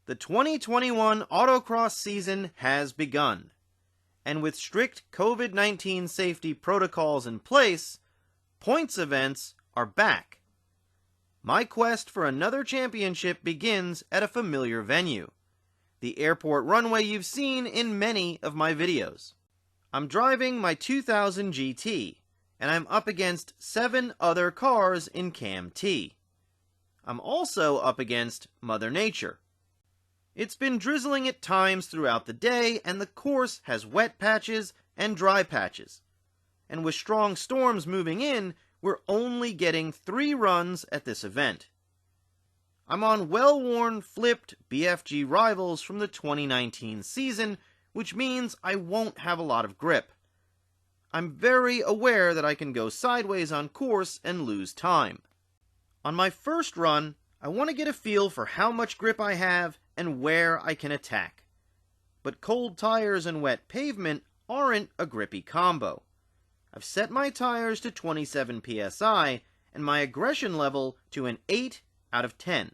The 2021 Autocross season has begun, and with strict COVID-19 safety protocols in place, points events are back. My quest for another championship begins at a familiar venue, the airport runway you've seen in many of my videos. I'm driving my 2000 GT, and I'm up against 7 other cars in Cam T. I'm also up against Mother Nature. It's been drizzling at times throughout the day, and the course has wet patches and dry patches. And with strong storms moving in, we're only getting 3 runs at this event. I'm on well-worn, flipped BFG rivals from the 2019 season, which means I won't have a lot of grip. I'm very aware that I can go sideways on course and lose time. On my first run, I want to get a feel for how much grip I have and where I can attack. But cold tires and wet pavement aren't a grippy combo. I've set my tires to 27 psi and my aggression level to an 8 out of 10.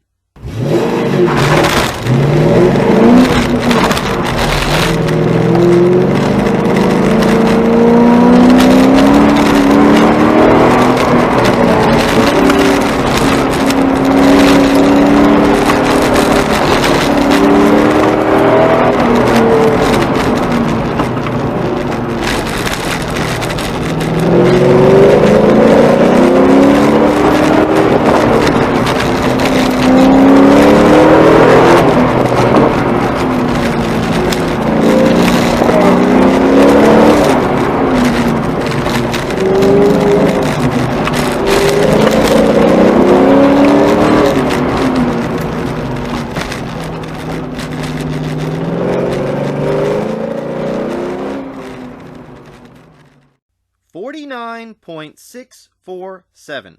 .647.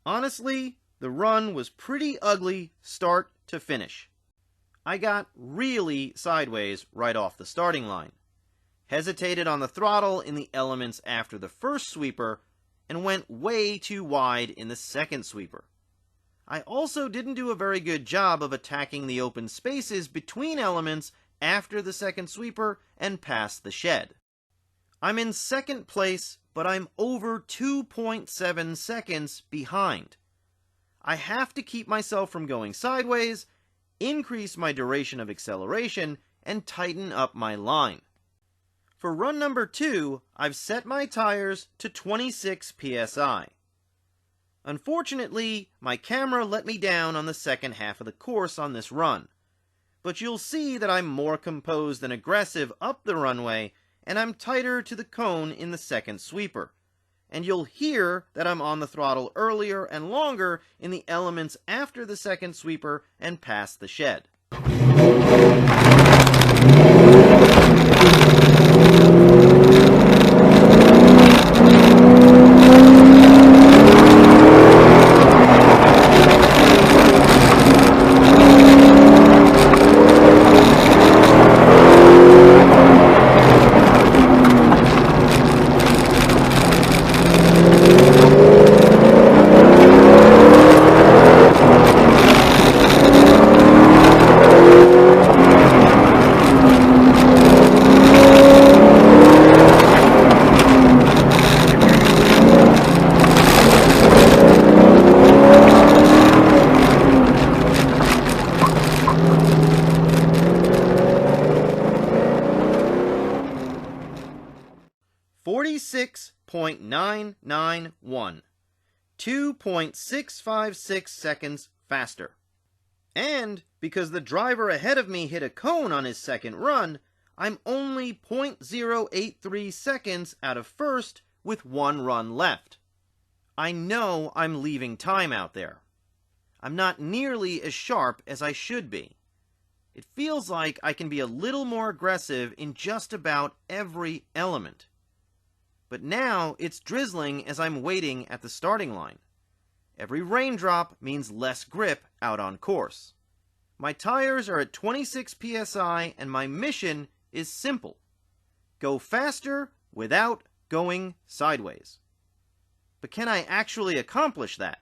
Honestly, the run was pretty ugly start to finish. I got really sideways right off the starting line, hesitated on the throttle in the elements after the first sweeper, and went way too wide in the second sweeper. I also didn't do a very good job of attacking the open spaces between elements after the second sweeper and past the shed. I'm in second place, but I'm over 2.7 seconds behind. I have to keep myself from going sideways, increase my duration of acceleration, and tighten up my line. For run number 2, I've set my tires to 26 psi. Unfortunately, my camera let me down on the second half of the course on this run, but you'll see that I'm more composed and aggressive up the runway, and I'm tighter to the cone in the second sweeper. And you'll hear that I'm on the throttle earlier and longer in the elements after the second sweeper and past the shed. .991, 2.656 seconds faster. And because the driver ahead of me hit a cone on his second run, I'm only 0.083 seconds out of first with 1 run left. I know I'm leaving time out there. I'm not nearly as sharp as I should be. It feels like I can be a little more aggressive in just about every element. But now it's drizzling as I'm waiting at the starting line. Every raindrop means less grip out on course. My tires are at 26 psi and my mission is simple. Go faster without going sideways. But can I actually accomplish that?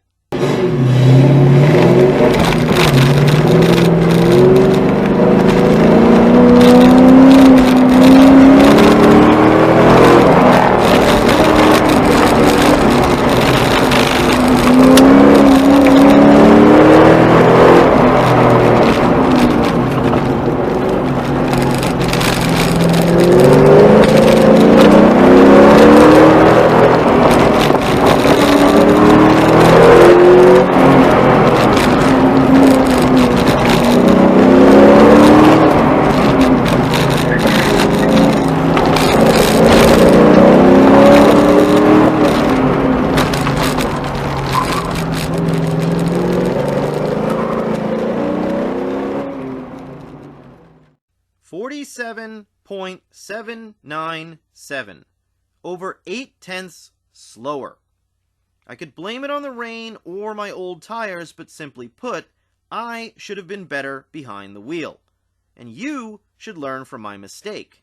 27.797, over 8/10 slower. I could blame it on the rain or my old tires, but simply put, I should have been better behind the wheel, and you should learn from my mistake.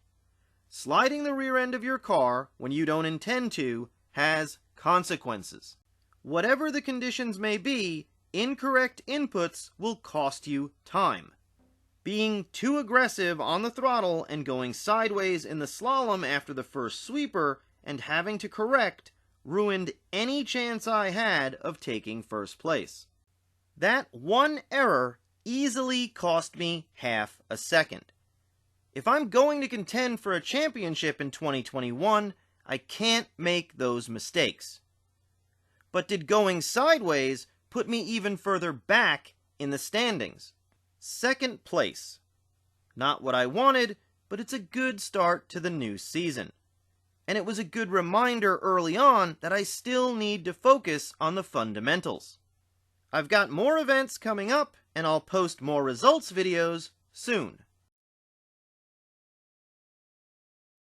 Sliding the rear end of your car when you don't intend to has consequences. Whatever the conditions may be, incorrect inputs will cost you time. Being too aggressive on the throttle and going sideways in the slalom after the first sweeper and having to correct ruined any chance I had of taking first place. That one error easily cost me half a second. If I'm going to contend for a championship in 2021, I can't make those mistakes. But did going sideways put me even further back in the standings? Second place. Not what I wanted, but it's a good start to the new season. And it was a good reminder early on that I still need to focus on the fundamentals. I've got more events coming up, and I'll post more results videos soon.